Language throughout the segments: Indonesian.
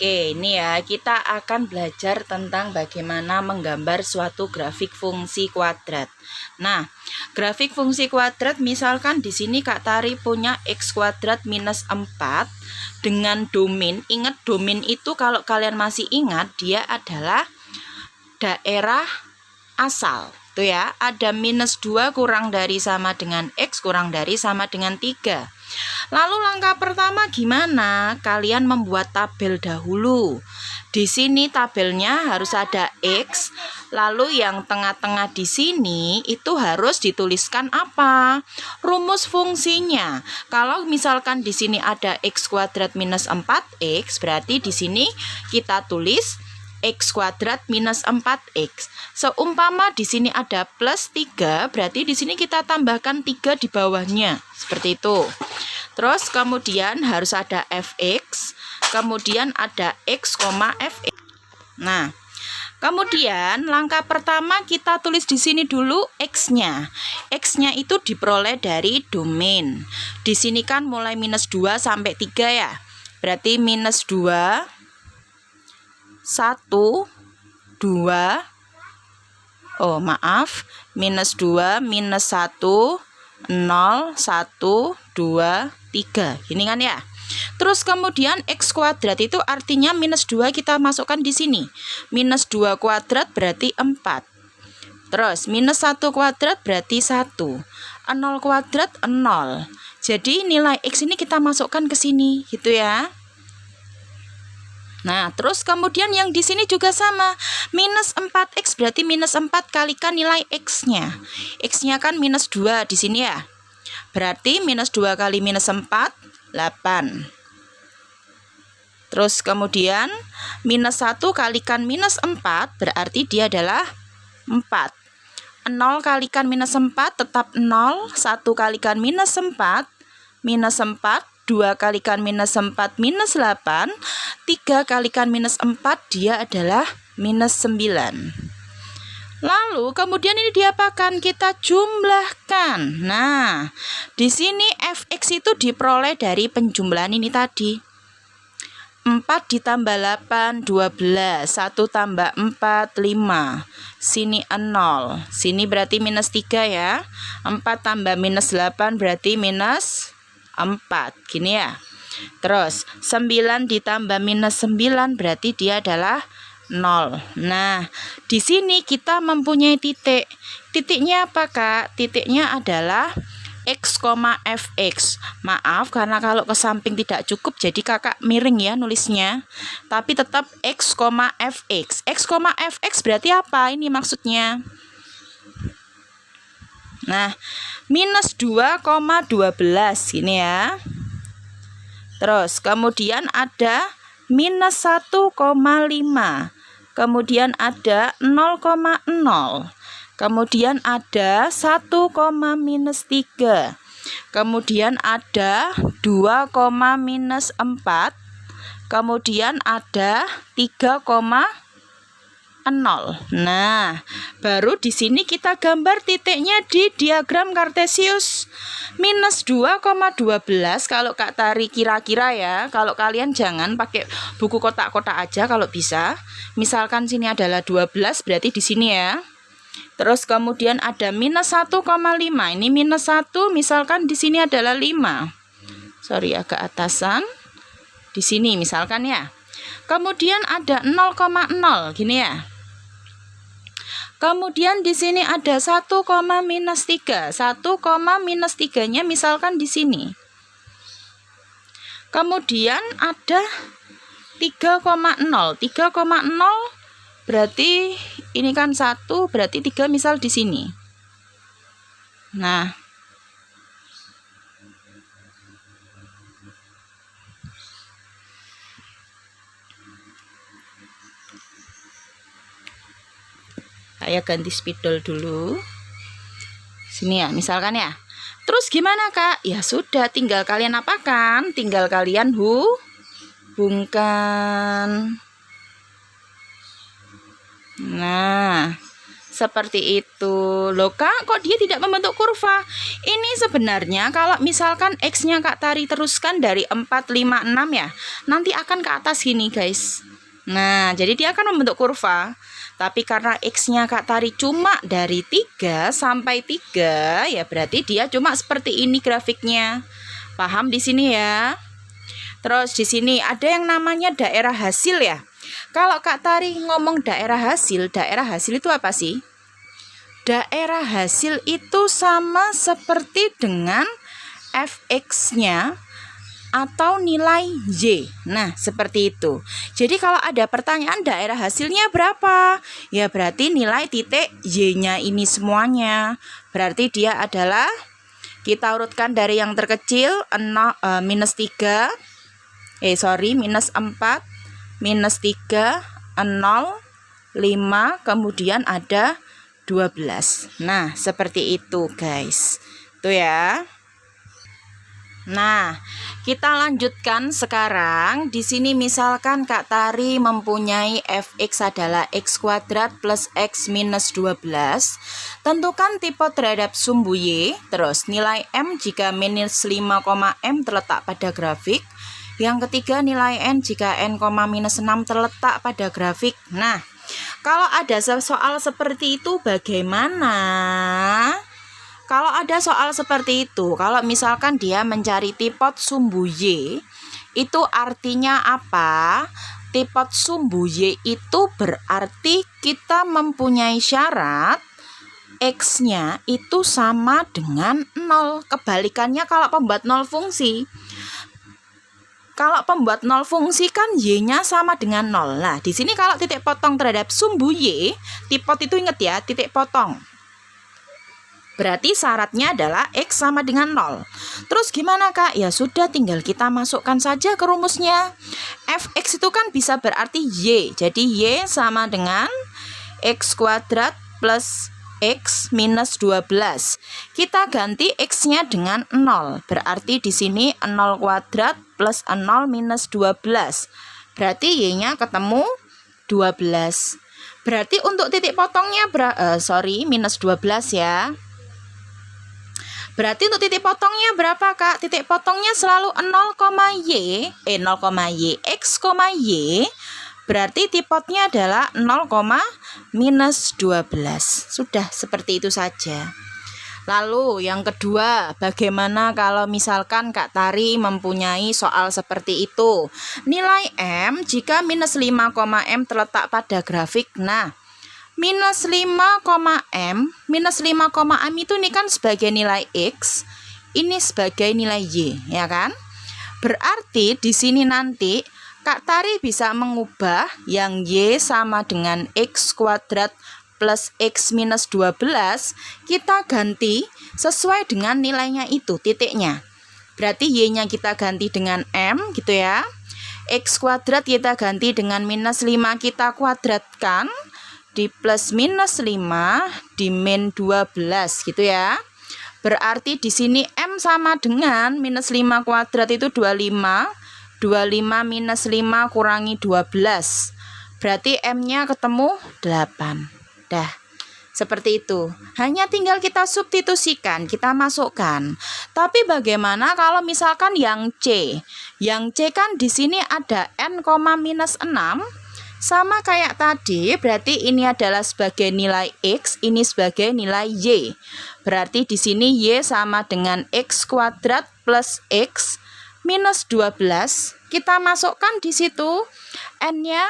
Oke, ini ya kita akan belajar tentang bagaimana menggambar suatu grafik fungsi kuadrat. Nah, grafik fungsi kuadrat misalkan di sini Kak Tari punya x kuadrat minus 4 dengan domain. Ingat domain itu kalau kalian masih ingat dia adalah daerah asal. Tuh ya, ada minus 2 kurang dari sama dengan x kurang dari sama dengan 3. Lalu langkah pertama gimana? Kalian membuat tabel dahulu. Di sini tabelnya harus ada X, lalu yang tengah-tengah di sini itu harus dituliskan apa? Rumus fungsinya. Kalau misalkan di sini ada X kuadrat minus 4X, berarti di sini kita tulis X kuadrat minus 4X. Seumpama di sini ada plus 3, berarti di sini kita tambahkan 3 di bawahnya. Seperti itu. Terus kemudian harus ada fx, kemudian ada x, fx. Nah, kemudian langkah pertama kita tulis di sini dulu x-nya. X-nya itu diperoleh dari domain. Di sini kan mulai minus 2 sampai 3 ya. Berarti minus 2, 1, 2. Oh, maaf. Minus 2, minus 1, 0, 1, 2, 3. Gini kan ya. Terus kemudian x kuadrat itu artinya minus 2 kita masukkan di sini. Minus 2 kuadrat berarti 4. Terus minus 1 kuadrat berarti 1. 0 kuadrat 0. Jadi nilai x ini kita masukkan ke sini gitu ya. Nah, terus kemudian yang di sini juga sama. Minus 4x berarti minus 4 kalikan nilai x-nya. X-nya kan minus 2 di sini ya. Berarti minus 2 kali minus 4, 8. Terus kemudian minus 1 kalikan minus 4 berarti dia adalah 4. 0 kalikan minus 4 tetap 0. 1 kalikan minus 4, minus 4. 2 kalikan minus 4, minus 8. 3 kalikan minus 4 dia adalah minus 9. Lalu kemudian ini diapakan? Kita jumlahkan. Nah, di sini fx itu diperoleh dari penjumlahan ini tadi. 4 ditambah 8, 12. 1 tambah 4, 5. Sini 0. Sini berarti minus 3 ya. 4 tambah minus 8 berarti minus 4. Gini ya. Terus 9 ditambah minus 9 berarti dia adalah 0. Nah, di sini kita mempunyai titik. Titiknya apa, Kak? Titiknya adalah x, fx. Maaf karena kalau ke samping tidak cukup jadi Kakak miring ya nulisnya. Tapi tetap x, fx. X, fx berarti apa? Ini maksudnya. Nah, minus 2,12 ini ya. Terus kemudian ada minus 1,5. Kemudian ada 0,0. Kemudian ada 1, minus 3. Kemudian ada 2, minus 4. Kemudian ada 3,0. Nah, baru di sini kita gambar titiknya di diagram Kartesius. Minus 2,12 kalau Kak Tari kira-kira ya. Kalau kalian jangan pakai buku kotak-kotak aja kalau bisa. Misalkan sini adalah 12 berarti di sini ya. Terus kemudian ada minus 1,5. Ini minus 1 misalkan di sini adalah 5. Sorry agak atasan. Di sini misalkan ya. Kemudian ada 0,0 gini ya. Kemudian di sini ada 1, minus 3. 1, minus 3-nya misalkan di sini. Kemudian ada 3,0. 3,0 berarti ini kan 1 berarti 3 misal di sini. Nah, saya ganti spidol dulu. Sini ya, misalkan ya. Terus gimana, Kak? Ya sudah, tinggal kalian apakan? Tinggal kalian hubungkan. Nah, Seperti itu. Loh Kak, kok dia tidak membentuk kurva? Ini sebenarnya kalau misalkan X-nya Kak Tari teruskan dari 4, 5, 6 ya, nanti akan ke atas gini guys. Nah, jadi dia akan membentuk kurva. Tapi karena X-nya Kak Tari cuma dari 3 sampai 3, ya berarti dia cuma seperti ini grafiknya. Paham di sini ya? Terus di sini ada yang namanya daerah hasil ya. Kalau Kak Tari ngomong daerah hasil itu apa sih? Daerah hasil itu sama seperti dengan fx-nya atau nilai y. Nah, seperti itu. Jadi kalau ada pertanyaan daerah hasilnya berapa? Ya berarti nilai titik y-nya ini semuanya. Berarti dia adalah, kita urutkan dari yang terkecil, minus 4, minus 3, 0, 5, kemudian ada 12. Nah, seperti itu guys. Tuh ya. Nah, kita lanjutkan sekarang. Di sini misalkan Kak Tari mempunyai fx adalah x kuadrat plus x minus 12. Tentukan tipe terhadap sumbu y. Terus nilai m jika minus 5, m terletak pada grafik. Yang ketiga nilai n jika n, minus 6 terletak pada grafik. Nah, kalau ada soal seperti itu bagaimana? Kalau ada soal seperti itu, kalau misalkan dia mencari tipot sumbu y, itu artinya apa? Tipot sumbu y itu berarti kita mempunyai syarat x-nya itu sama dengan 0. Kebalikannya kalau pembuat 0 fungsi. Kalau pembuat 0 fungsi kan y-nya sama dengan 0. Nah, di sini kalau titik potong terhadap sumbu y, tipot itu ingat ya, titik potong. Berarti syaratnya adalah x sama dengan 0. Terus gimana Kak? Ya sudah, tinggal kita masukkan saja ke rumusnya. Fx itu kan bisa berarti y. Jadi y sama dengan x kuadrat plus x minus 12. Kita ganti x-nya dengan 0. Berarti di sini 0 kuadrat plus 0 minus 12. Berarti y-nya ketemu 12. Berarti untuk titik potongnya minus 12 ya. Berarti untuk titik potongnya berapa Kak? Titik potongnya selalu 0,y, x, y. Berarti tipotnya adalah 0, minus 12. Sudah seperti itu saja. Lalu yang kedua, bagaimana kalau misalkan Kak Tari mempunyai soal seperti itu? Nilai m jika minus 5, m terletak pada grafik. Nah, minus 5, m itu ini kan sebagai nilai x, ini sebagai nilai y, ya kan? Berarti di sini nanti Kak Tari bisa mengubah yang y sama dengan x kuadrat plus x minus 12, kita ganti sesuai dengan nilainya itu, titiknya. Berarti y-nya kita ganti dengan m gitu ya. X kuadrat kita ganti dengan minus 5, kita kuadratkan di plus minus 5 di min 12 gitu ya. Berarti di sini m sama dengan minus 5 kuadrat itu 25. 25 minus 5 kurangi 12. Berarti m-nya ketemu 8. Dah. Seperti itu. Hanya tinggal kita substitusikan, kita masukkan. Tapi bagaimana kalau misalkan yang C? Yang C kan di sini ada n, minus 6. Sama kayak tadi, berarti ini adalah sebagai nilai x, ini sebagai nilai y. Berarti di sini y sama dengan x kuadrat plus x minus 12. Kita masukkan di situ n-nya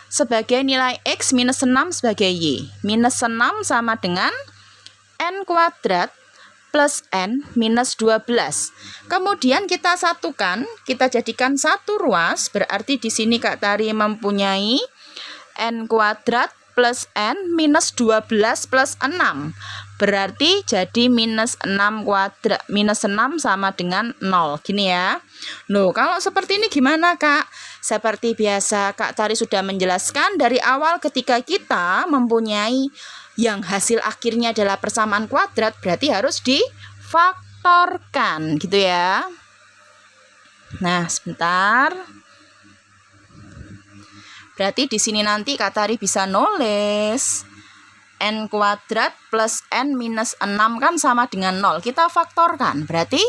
sebagai nilai x, minus 6 sebagai y. Minus 6 sama dengan n kuadrat plus n minus 12. Kemudian kita satukan, kita jadikan satu ruas. Berarti di sini Kak Tari mempunyai n kuadrat plus n minus 12 plus 6. Berarti jadi minus 6 kuadrat, minus 6 sama dengan 0. Gini ya. Loh, kalau seperti ini gimana Kak? Seperti biasa Kak Tari sudah menjelaskan dari awal, ketika kita mempunyai yang hasil akhirnya adalah persamaan kuadrat, berarti harus difaktorkan gitu ya. Nah, sebentar. Berarti di sini nanti Kak Tari bisa nulis n kuadrat plus n minus 6 kan sama dengan 0. Kita faktorkan, berarti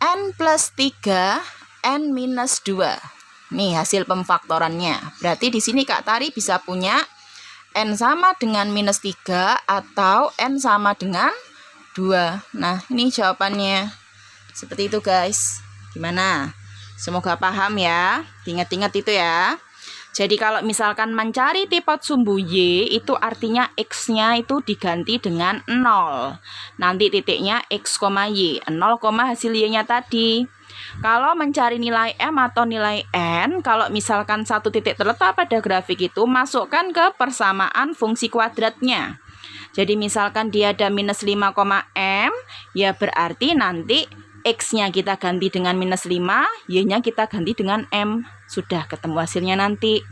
n plus 3, n minus 2. Nih hasil pemfaktorannya. Berarti di sini Kak Tari bisa punya n sama dengan minus 3 atau n sama dengan 2. Nah, ini jawabannya. Seperti itu guys. Gimana? Semoga paham ya. Ingat-ingat itu ya. Jadi kalau misalkan mencari tipat sumbu Y, itu artinya X-nya itu diganti dengan 0. Nanti titiknya X, Y. 0, hasil Y-nya tadi. Kalau mencari nilai M atau nilai N, kalau misalkan satu titik terletak pada grafik itu, masukkan ke persamaan fungsi kuadratnya. Jadi misalkan dia ada minus 5, M, ya berarti nanti X-nya kita ganti dengan minus 5, Y-nya kita ganti dengan M. Sudah ketemu hasilnya nanti.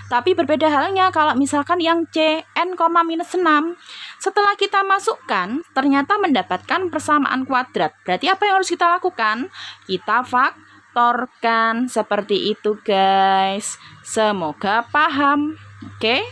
Tapi berbeda halnya kalau misalkan yang C, N, minus 6. Setelah kita masukkan, ternyata mendapatkan persamaan kuadrat. Berarti apa yang harus kita lakukan? Kita faktorkan. Seperti itu guys. Semoga paham. Oke?